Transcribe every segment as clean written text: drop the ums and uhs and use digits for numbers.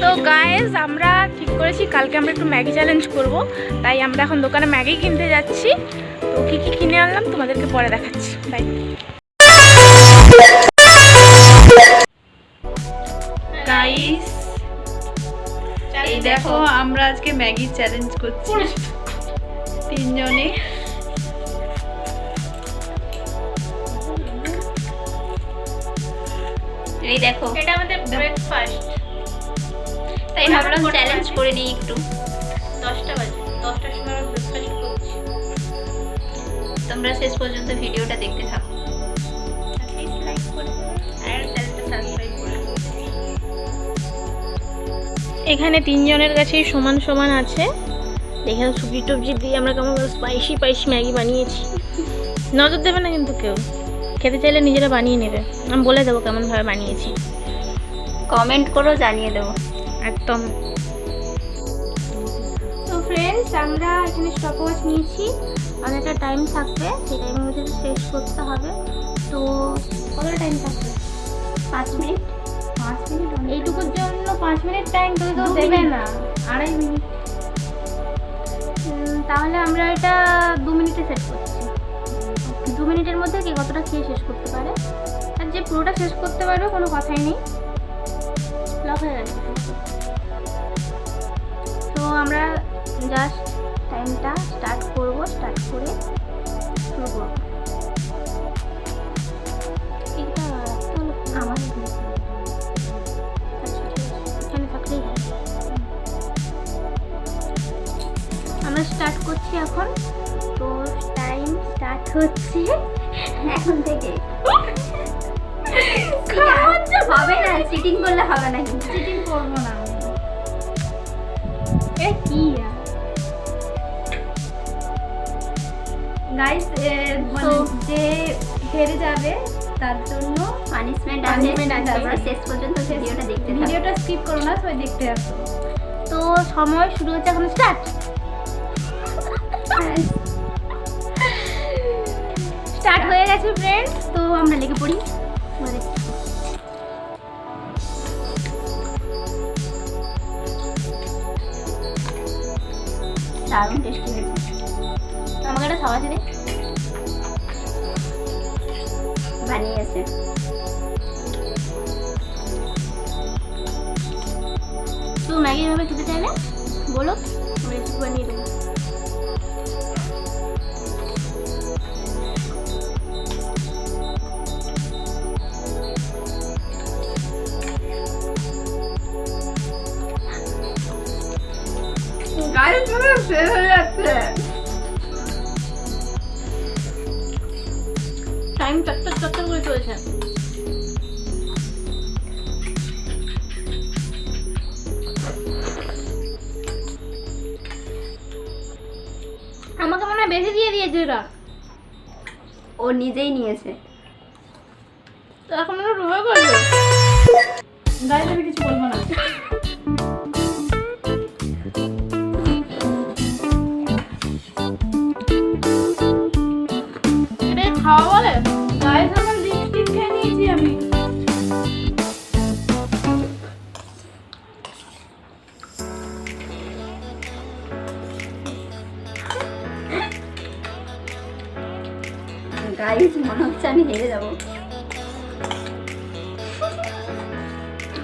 তো গাইস আমরা ঠিক করেছি কালকে আমরা একটু ম্যাগি চ্যালেঞ্জ করব, তাই আমরা এখন দোকানে ম্যাগি কিনতে যাচ্ছি। তো কি কি কিনে আনলাম তোমাদেরকে পরে দেখাচ্ছি। বাই গাইস, এই দেখো আমরা আজকে ম্যাগি চ্যালেঞ্জ করছি তিনজনে। এই দেখো এটা আমাদের ব্রেকফাস্ট, তাই ভাবলাম চ্যালেঞ্জ করে নিই একটু। 10টা বাজে, 10টার সময় আমরা ব্রেকফাস্ট করছি। তোমরা শেষ পর্যন্ত ভিডিওটা দেখতে থাকো। প্লিজ লাইক করে আর চ্যানেলটা সাবস্ক্রাইব করে। এখানে তিনজনের কাছেই সমান সমান আছে। দেখে সবজি টবজি দিয়ে আমরা কেমন স্পাইসি ম্যাগি বানিয়েছি। নজর দেবে না কিন্তু কেউ, খেতে চাইলে নিজেরা বানিয়ে নেবে। আমি বলে দেবো কেমনভাবে বানিয়েছি, কমেন্ট করো, জানিয়ে দেবো একদম। তো ফ্রেন্ডস, আমরা এখানে স্টপওয়াচ নিয়েছি, অনেকটা টাইম থাকবে, সেই টাইমের মধ্যে শেষ করতে হবে। তো কতটা টাইম থাকবে? 5 মিনিট। 5 মিনিট এইটুকুর জন্য 5 মিনিট টাইম তো দেবে না, 2.5 মিনিট। তাহলে আমরা এটা 2 মিনিটে সেট করছি। 2 মিনিটের মধ্যে কে কতটা খেয়ে শেষ করতে পারে, আর যে পুরোটা শেষ করতে পারবে কোনো কথাই নেই, লক হয়ে যাবে। তো আমরা জাস্ট টাইমটা স্টার্ট করব, স্টার্ট করে শুরু করব। এটা আমার এখানে থাকলেই হবে। আমরা স্টার্ট করছি এখন। তো টাইম স্টার্ট হচ্ছে এখন থেকে। হবে না, চিটিং করলে হবে না, কিন্তু চিটিং করবো না। এটা কি গাইস, যে হেরে যাবে তার জন্য পানিশমেন্ট আছে। তারপর শেষ পর্যন্ত ভিডিওটা দেখতে থাকো। ভিডিওটা স্কিপ করো না, সবাই দেখতে আসো। তো সময় শুরু হচ্ছে এখন, স্টার্ট। স্টার্ট হয়ে গেছে ফ্রেন্ডস, তো আমরা লেগে পড়ি। দারুণ টেস্টি হয়েছে। আমাকে একটা খাওয়া দে। বানিয়েছে তো ম্যাগি ভাবে খেতে চাইলে বলো, আমরা একটু বানিয়ে দেবো। গাইস, পুরো শেষ হয়ে যাচ্ছে। টাইম চটচট করে চলছে। আমাকে মনে হয় বেশি দিয়ে দিয়েছে ওরা। ও নিজেই নিয়েছে। তো এখন ওরা রুমে করবে। গাইস, আমি কিছু বলবো না। এটা খাওয়া বলে? গাইস, আমার লিপস্টিক খেয়ে নিয়েছি আমি। গাইস, মনে হচ্ছে আমি হেরে যাবো।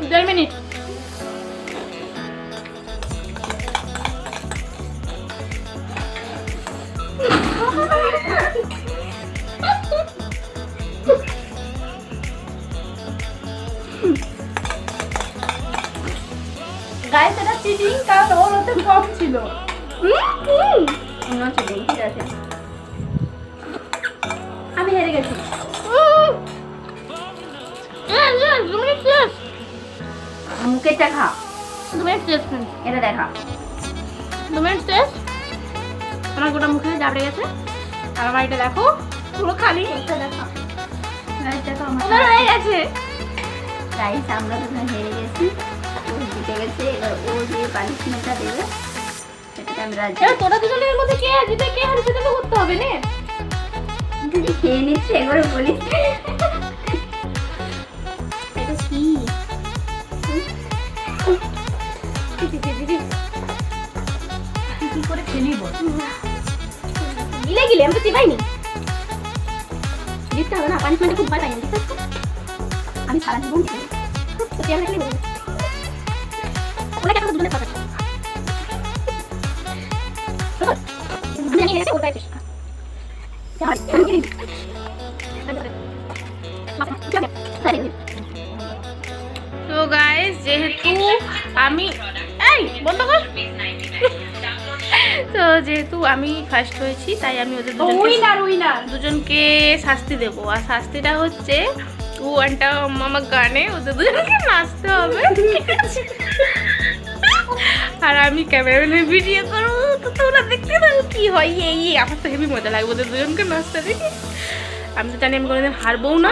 1.5 মিনিট। গাইস, এটা চিটিং, কারণ ওর ওতে কম ছিল। চিটিং, ঠিক আছে, আমি হেরে গেছি। মুখেরটা খা। 2 মিনিট টেস্ট। এটা দেখা। 2 মিনিট টেস্ট। আমার গোটা মুখে জাবড়ে গেছে। আর আমার এটা দেখো পুরো খালি। এটা দেখা। গাইস, দেখো আমার হয়ে গেছে। গাইস, আমরা তো হেরে গেছি, ও জিতে গেছে। এবার ও যে পানিশমেন্টটা দেবে সেটা আমি রাজি। এবার তোরা দুজনের মধ্যে কে জিতে কে হারে সেটা তো করতে হবে না। তুই খেয়ে নিচ্ছে এবারে বলিস। এটা কি? কি করে খেলি বল? গিলে গিলে আমি তো চিবাইনি। জিততে হবে না, পানিশমেন্টে খুব ভয় পাই আমি। আমি সারা জীবন খেলি তো চেয়ার রাখলে বলবো ওনাকে একটা দুজনের কথা আমি এসে ওটাই শেষ তো গাইস যেহেতু আমি এই বন্ধ কর তো যেহেতু আমি ফার্স্ট হয়েছি তাই আমি ওদের দুজনকে শাস্তি দেবো। আর শাস্তিটা হচ্ছে ওয়ানটা মামা গানে ওদের দুজনকে নাচতে হবে, ঠিক আছে? আর আমি ক্যামেরাম্যানের ভিডিও করবো, তো তোমরা দেখতে থাকো কি হয়। এই আমার তো হেভি মজা লাগবে ওদের দুজনকে নাচতে দেখে। আমি তো জানি আমি কোনোদিন হারবও না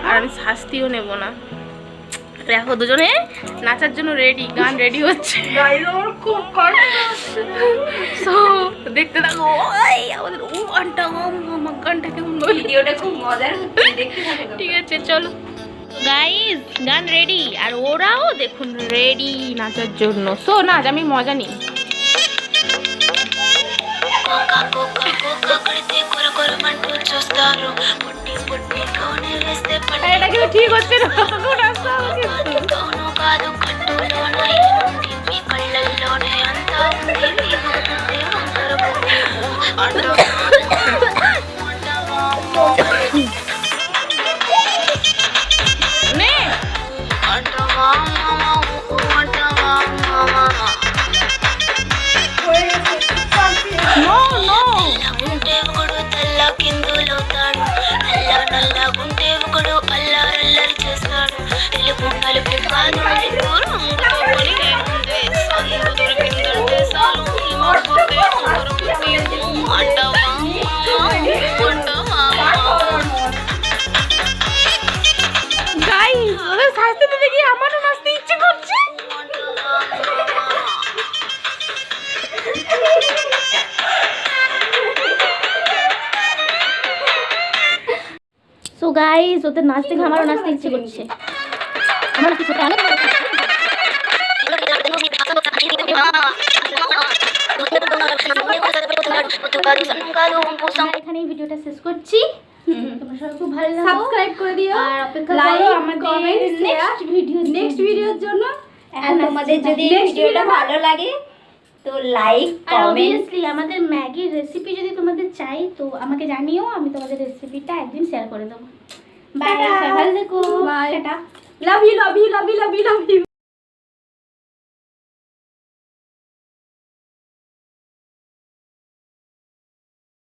আর আমি শাস্তিও নেব না। দেখো দুজনে নাচার জন্য রেডি, গান রেডি হচ্ছে। দেখতে থাকো আমাদের ও গানটা আমার গানটা কেমন ভিডিওটা খুব মজার হচ্ছে, দেখতে থাকো। ঠিক আছে চলো গাইস, গান রেডি আর ওরাও দেখুন রেডি নাচার জন্য। সো নাচ, আমি মজা নিই। এটা কিন্তু ঠিক হচ্ছে না, আমারও নাচতে ইচ্ছে করছে। সো গাইস, ওদের নাচ দেখে আমারও নাচতে ইচ্ছে করছে। আমার কিছু অনেক এখানে এই ভিডিওটা শেষ করছি। তোমরা সবাই খুব ভালো লাগো, সাবস্ক্রাইব করে দিও আর অপেক্ষা করো আমাদের নেক্সট ভিডিওর জন্য। আর তোমাদের যদি ভিডিওটা ভালো লাগে তো লাইক আর অবভিয়াসলি আমাদের ম্যাগির রেসিপি যদি তোমাদের চাই তো আমাকে জানিও, আমি তোমাদের রেসিপিটা একদিন শেয়ার করে দেবো। বাই, ভালো থেকো, টাটা, love you love you love you love you.